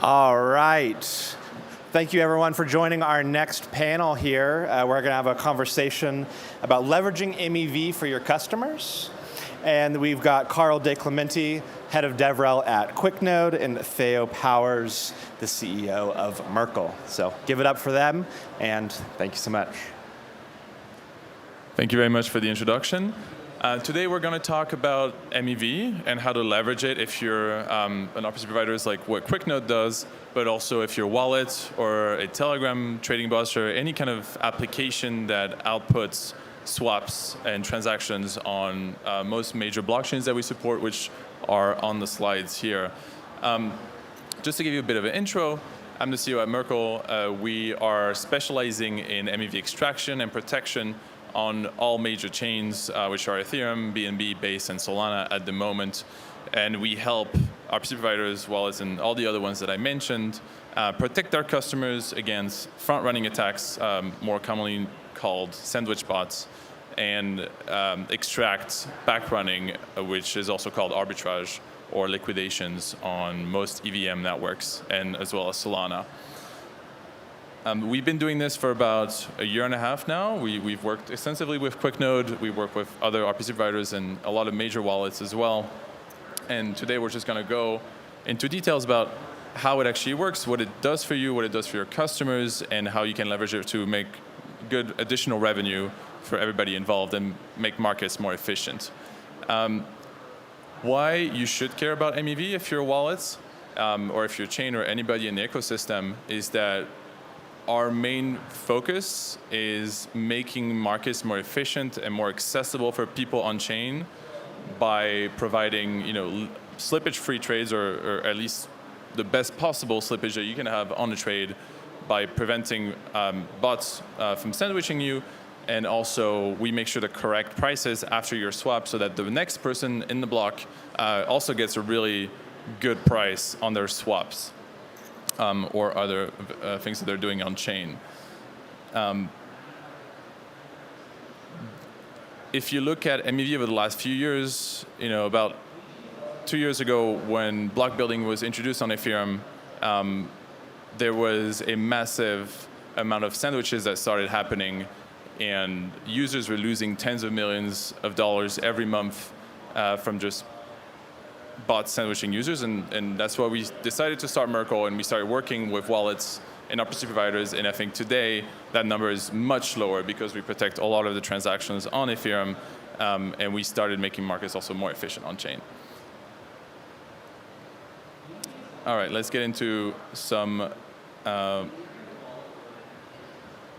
All right. Thank you, everyone, for joining our next panel here. We're going to have a conversation about leveraging MEV for your customers. And we've got Carl DiClementi, head of DevRel at QuickNode, and Théo Powers, the CEO of Merkle. So give it up for them, and thank you so much. Thank you very much for the introduction. Today we're going to talk about MEV and how to leverage it if you're an RPC provider like what QuickNode does, but also if you're a wallet or a Telegram trading bus or any kind of application that outputs swaps and transactions on most major blockchains that we support, which are on the slides here. Just to give you a bit of an intro, I'm the CEO at Merkle. We are specializing in MEV extraction and protection on all major chains, which are Ethereum, BNB, Base, and Solana at the moment. And we help RPC providers, wallets, and all the other ones that I mentioned, protect our customers against front-running attacks, more commonly called sandwich bots, and extract back-running, which is also called arbitrage or liquidations on most EVM networks, and as well as Solana. We've been doing this for about a year and a half now. We've worked extensively with QuickNode. We work with other RPC providers and a lot of major wallets as well. And today we're just going to go into details about how it actually works, what it does for you, what it does for your customers, and how you can leverage it to make good additional revenue for everybody involved and make markets more efficient. Why you should care about MEV if you're wallets, or if you're a chain or anybody in the ecosystem, is that our main focus is making markets more efficient and more accessible for people on chain by providing, slippage-free trades, or at least the best possible slippage that you can have on a trade, by preventing bots from sandwiching you. And also, we make sure to correct prices after your swap so that the next person in the block also gets a really good price on their swaps. Or other things that they're doing on chain. If you look at MEV over the last few years, about 2 years ago when block building was introduced on Ethereum, there was a massive amount of sandwiches that started happening, and users were losing tens of millions of dollars every month from just bots sandwiching users, and that's why we decided to start Merkle, and we started working with wallets and RPC providers, and I think today that number is much lower because we protect a lot of the transactions on Ethereum, and we started making markets also more efficient on chain. All right, let's get into some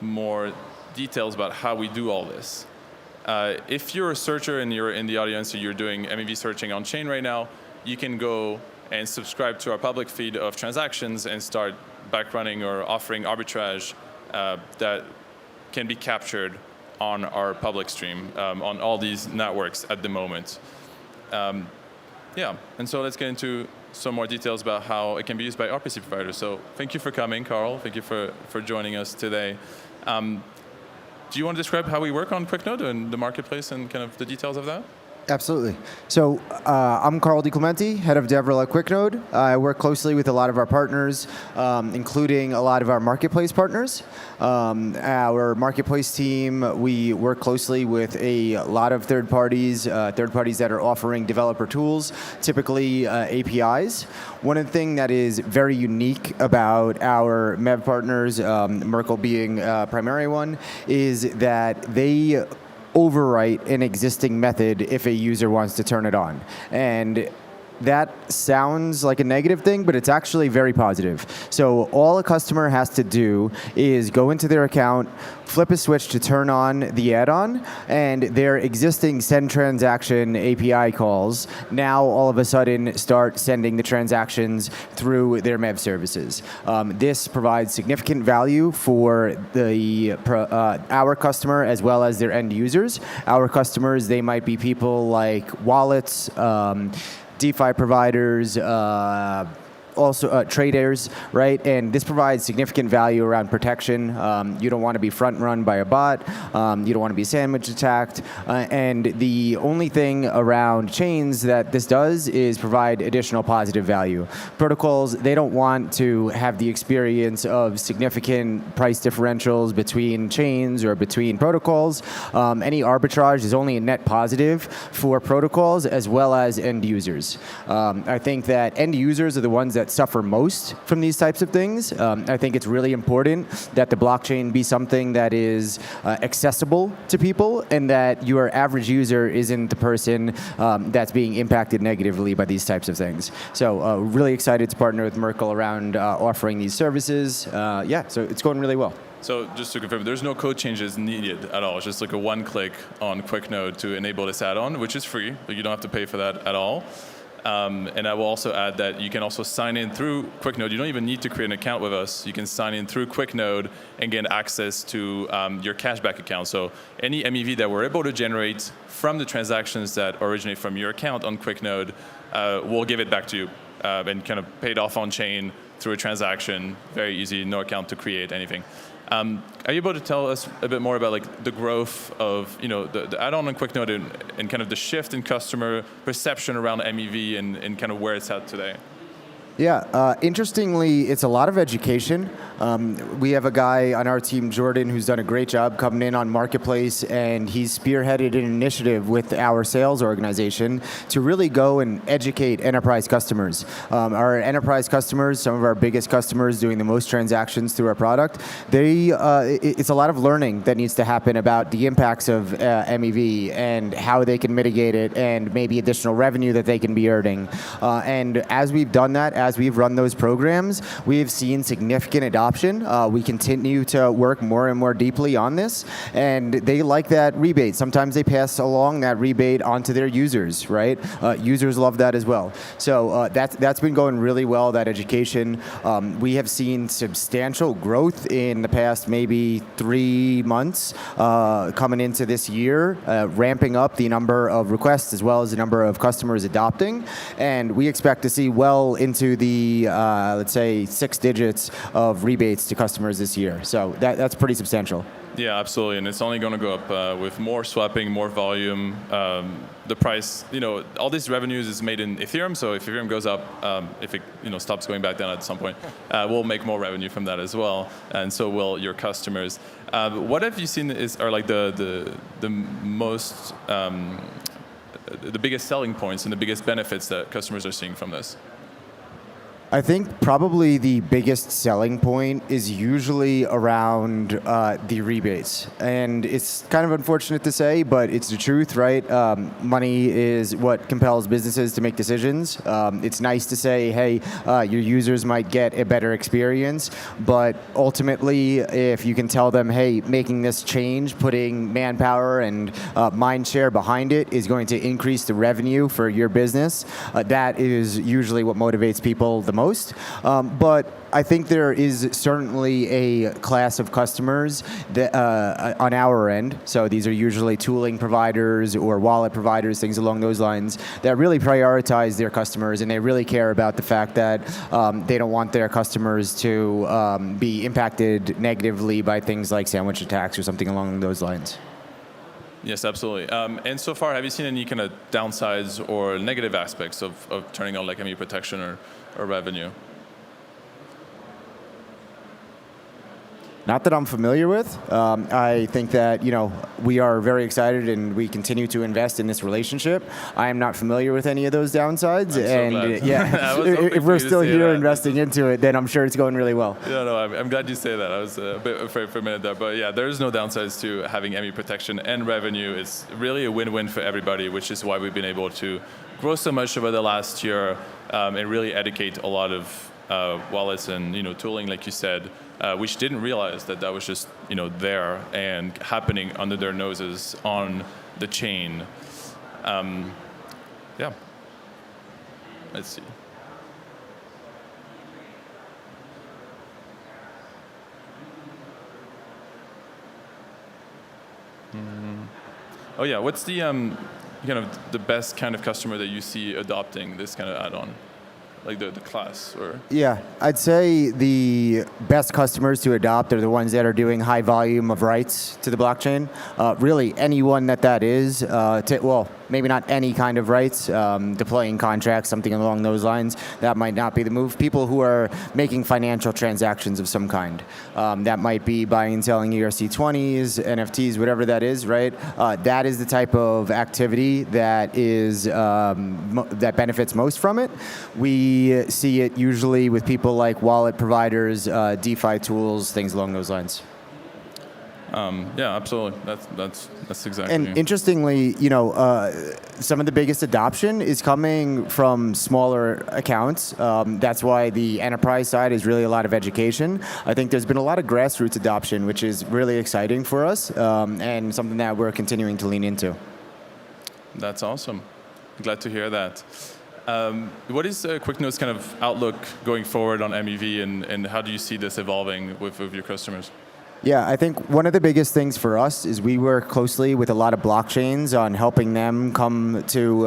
more details about how we do all this. If you're a searcher and you're in the audience and you're doing MEV searching on chain right now, you can go and subscribe to our public feed of transactions and start backrunning or offering arbitrage that can be captured on our public stream on all these networks at the moment. And so let's get into some more details about how it can be used by RPC providers. So thank you for coming, Carl. Thank you for joining us today. Do you want to describe how we work on QuickNode and the marketplace and kind of the details of that? Absolutely. So I'm Carl DiClementi, head of DevRel at QuickNode. I work closely with a lot of our partners, including a lot of our marketplace partners. Our marketplace team, we work closely with a lot of third parties that are offering developer tools, typically APIs. One of the things that is very unique about our MEV partners, Merkle being a primary one, is that they overwrite an existing method if a user wants to turn it on. And that sounds like a negative thing, but it's actually very positive. So all a customer has to do is go into their account, flip a switch to turn on the add-on, and their existing send transaction API calls now all of a sudden start sending the transactions through their MEV services. This provides significant value for our customer as well as their end users. Our customers, they might be people like wallets, DeFi providers, also traders, right? And this provides significant value around protection. You don't want to be front run by a bot. You don't want to be sandwich attacked. And the only thing around chains that this does is provide additional positive value. Protocols, they don't want to have the experience of significant price differentials between chains or between protocols. Any arbitrage is only a net positive for protocols as well as end users. I think that end users are the ones that suffer most from these types of things. I think it's really important that the blockchain be something that is accessible to people and that your average user isn't the person that's being impacted negatively by these types of things. So really excited to partner with Merkle around offering these services. Yeah, so it's going really well. So just to confirm, there's no code changes needed at all. It's just like a one click on QuickNode to enable this add-on, which is free, but you don't have to pay for that at all. And I will also add that you can also sign in through QuickNode. You don't even need to create an account with us. You can sign in through QuickNode and get access to your cashback account. So any MEV that we're able to generate from the transactions that originate from your account on QuickNode, we'll give it back to you and kind of paid off on chain through a transaction. Very easy, no account to create anything. Are you able to tell us a bit more about like the growth of the add-on on QuickNode and kind of the shift in customer perception around MEV and kind of where it's at today? Yeah, interestingly, it's a lot of education. We have a guy on our team, Jordan, who's done a great job coming in on Marketplace, and he's spearheaded an initiative with our sales organization to really go and educate enterprise customers. Our enterprise customers, some of our biggest customers doing the most transactions through our product, it's a lot of learning that needs to happen about the impacts of MEV and how they can mitigate it and maybe additional revenue that they can be earning. And as we've done that, as we've run those programs, we have seen significant adoption. We continue to work more and more deeply on this, and they like that rebate. Sometimes they pass along that rebate onto their users, right? Users love that as well. So that's been going really well, that education. We have seen substantial growth in the past maybe 3 months coming into this year, ramping up the number of requests as well as the number of customers adopting, and we expect to see well into the, let's say, 6 digits of rebates to customers this year. So that's pretty substantial. Yeah, absolutely, and it's only going to go up with more swapping, more volume. The price, all these revenues is made in Ethereum, so if Ethereum goes up, if it stops going back down at some point, we'll make more revenue from that as well, and so will your customers. What have you seen are like the most, the biggest selling points and the biggest benefits that customers are seeing from this? I think probably the biggest selling point is usually around the rebates. And it's kind of unfortunate to say, but it's the truth, right? Money is what compels businesses to make decisions. It's nice to say, hey, your users might get a better experience, but ultimately, if you can tell them, hey, making this change, putting manpower and mind share behind it is going to increase the revenue for your business, that is usually what motivates people the most. But I think there is certainly a class of customers that, on our end, so these are usually tooling providers or wallet providers, things along those lines, that really prioritize their customers, and they really care about the fact that they don't want their customers to be impacted negatively by things like sandwich attacks or something along those lines. Yes, absolutely. And so far, have you seen any kind of downsides or negative aspects of turning on like MEV protection or revenue? Not that I'm familiar with. I think that we are very excited and we continue to invest in this relationship. I am not familiar with any of those downsides, I'm so glad. If we're still here investing into it, then I'm sure it's going really well. No, I'm glad you say that. I was a bit afraid for a minute there, but yeah, there's no downsides to having MEV protection and revenue. It's really a win-win for everybody, which is why we've been able to grow so much over the last year and really educate a lot of wallets and tooling, like you said, which didn't realize that was just there and happening under their noses on the chain. Yeah. Let's see. Oh yeah, what's the kind of the best kind of customer that you see adopting this kind of add-on? like the class? Or Yeah, I'd say the best customers to adopt are the ones that are doing high volume of writes to the blockchain. Really, anyone that is, well, maybe not any kind of writes, deploying contracts, something along those lines, that might not be the move. People who are making financial transactions of some kind. That might be buying and selling ERC20s, NFTs, whatever that is, right? That is the type of activity that is that benefits most from it. We see it usually with people like wallet providers, DeFi tools, things along those lines. Yeah, absolutely. That's exactly. And interestingly, some of the biggest adoption is coming from smaller accounts. That's why the enterprise side is really a lot of education. I think there's been a lot of grassroots adoption, which is really exciting for us, and something that we're continuing to lean into. That's awesome. Glad to hear that. What is QuickNode's kind of outlook going forward on MEV, and how do you see this evolving with your customers? Yeah, I think one of the biggest things for us is we work closely with a lot of blockchains on helping them come to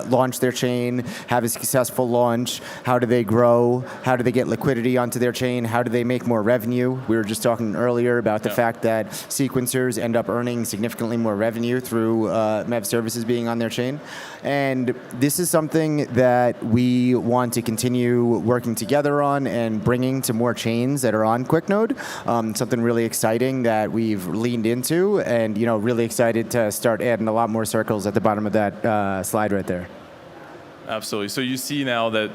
launch their chain, have a successful launch. How do they grow? How do they get liquidity onto their chain? How do they make more revenue? We were just talking earlier about the fact that sequencers end up earning significantly more revenue through MEV services being on their chain. And this is something that we want to continue working together on and bringing to more chains that are on QuickNode. Something really exciting that we've leaned into, and really excited to start adding a lot more circles at the bottom of that slide right there. Absolutely. So you see now that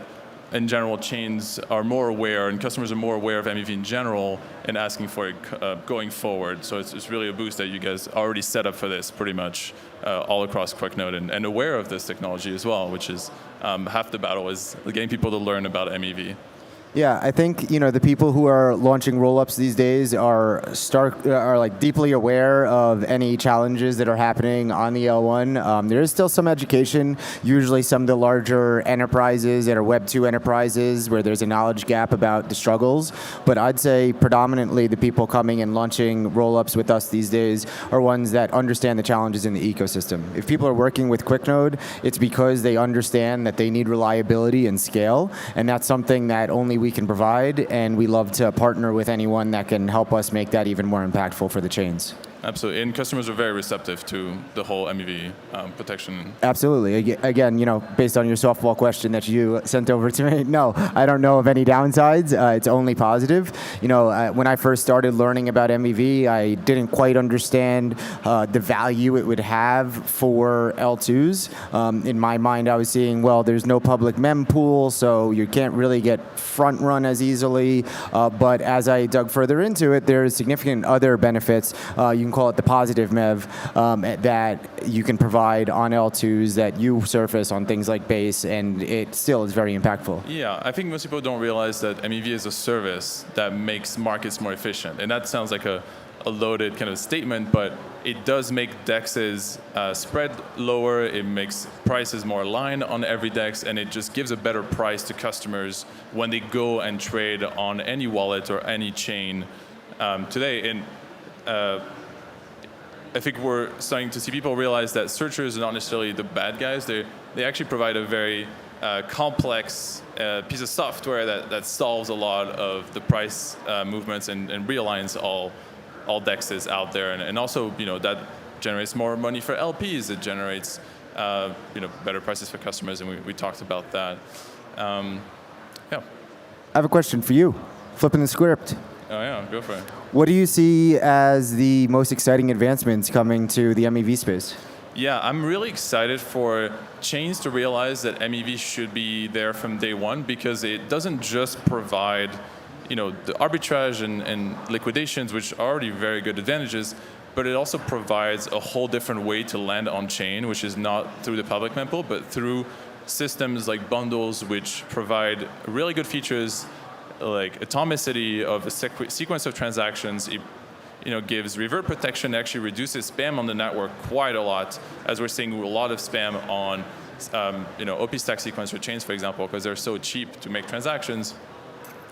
in general chains are more aware and customers are more aware of MEV in general and asking for it going forward. So it's really a boost that you guys already set up for this pretty much all across QuickNode and aware of this technology as well, which is half the battle is getting people to learn about MEV. Yeah, I think the people who are launching rollups these days are like deeply aware of any challenges that are happening on the L1. There is still some education. Usually, some of the larger enterprises that are Web 2 enterprises where there's a knowledge gap about the struggles. But I'd say predominantly the people coming and launching rollups with us these days are ones that understand the challenges in the ecosystem. If people are working with QuickNode, it's because they understand that they need reliability and scale, and that's something that only we can provide, and we love to partner with anyone that can help us make that even more impactful for the chains. Absolutely, and customers are very receptive to the whole MEV protection. Absolutely. Again, based on your softball question that you sent over to me, no, I don't know of any downsides. It's only positive. When I first started learning about MEV, I didn't quite understand the value it would have for L2s. In my mind, I was seeing, well, there's no public mem pool, so you can't really get front run as easily. But as I dug further into it, there's significant other benefits. You can call it the positive MEV that you can provide on L2s that you surface on things like Base, and it still is very impactful. Yeah, I think most people don't realize that MEV is a service that makes markets more efficient. And that sounds like a loaded kind of statement, but it does make DEXs spread lower, it makes prices more aligned on every DEX, and it just gives a better price to customers when they go and trade on any wallet or any chain today. And I think we're starting to see people realize that searchers are not necessarily the bad guys. They actually provide a very complex piece of software that solves a lot of the price movements and realigns all DEXs out there. And also, that generates more money for LPs. It generates better prices for customers, and we talked about that. Yeah. I have a question for you. Flipping the script. Oh yeah, go for it. What do you see as the most exciting advancements coming to the MEV space? Yeah, I'm really excited for chains to realize that MEV should be there from day one, because it doesn't just provide, the arbitrage and liquidations, which are already very good advantages, but it also provides a whole different way to land on chain, which is not through the public mempool, but through systems like bundles, which provide really good features like atomicity of a sequence of transactions. It gives revert protection, actually reduces spam on the network quite a lot, as we're seeing a lot of spam on OP stack sequencer chains, for example, because they're so cheap to make transactions.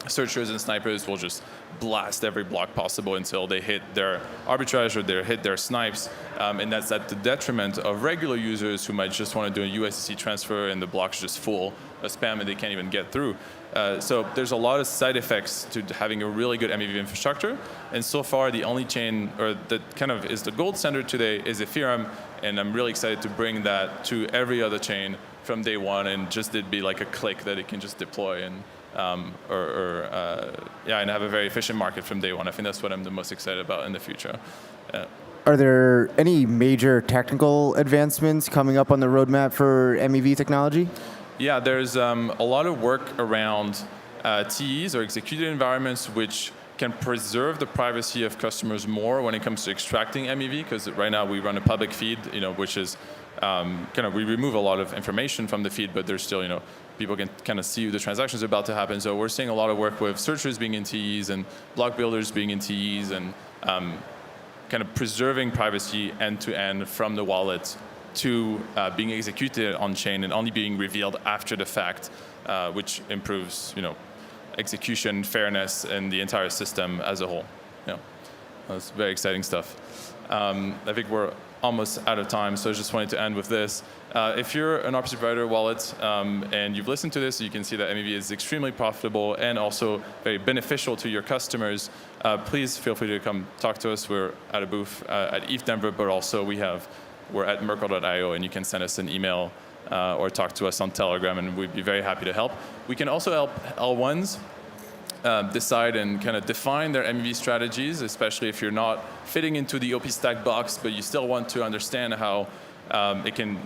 searchers and snipers will just blast every block possible until they hit their arbitrage or they hit their snipes. And that's at the detriment of regular users who might just want to do a USDC transfer and the block's just full of spam and they can't even get through. So there's a lot of side effects to having a really good MEV infrastructure. And so far, the only chain or that kind of is the gold standard today is Ethereum. And I'm really excited to bring that to every other chain from day one, and just it'd be like a click that it can just deploy and and have a very efficient market from day one. I think that's what I'm the most excited about in the future. Are there any major technical advancements coming up on the roadmap for MEV technology? Yeah, there's a lot of work around TEs or executed environments, which can preserve the privacy of customers more when it comes to extracting MEV, because right now we run a public feed, which is we remove a lot of information from the feed, but there's still, people can kind of see the transactions are about to happen. So we're seeing a lot of work with searchers being in TEs and block builders being in TEs and kind of preserving privacy end to end from the wallet to being executed on chain and only being revealed after the fact, which improves, execution, fairness, and the entire system as a whole. That's very exciting stuff. I think we're almost out of time, so I just wanted to end with this. If you're an RPC provider wallet and you've listened to this, you can see that MEV is extremely profitable and also very beneficial to your customers. Please feel free to come talk to us. We're at a booth at ETHDenver, but also we're at Merkle.io, and you can send us an email or talk to us on Telegram, and we'd be very happy to help. We can also help L1s decide and kind of define their MEV strategies, especially if you're not fitting into the OP stack box, but you still want to understand how it can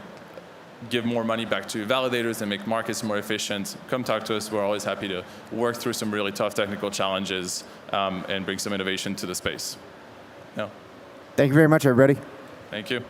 give more money back to validators and make markets more efficient. Come talk to us. We're always happy to work through some really tough technical challenges and bring some innovation to the space. Thank you very much, everybody. Thank you.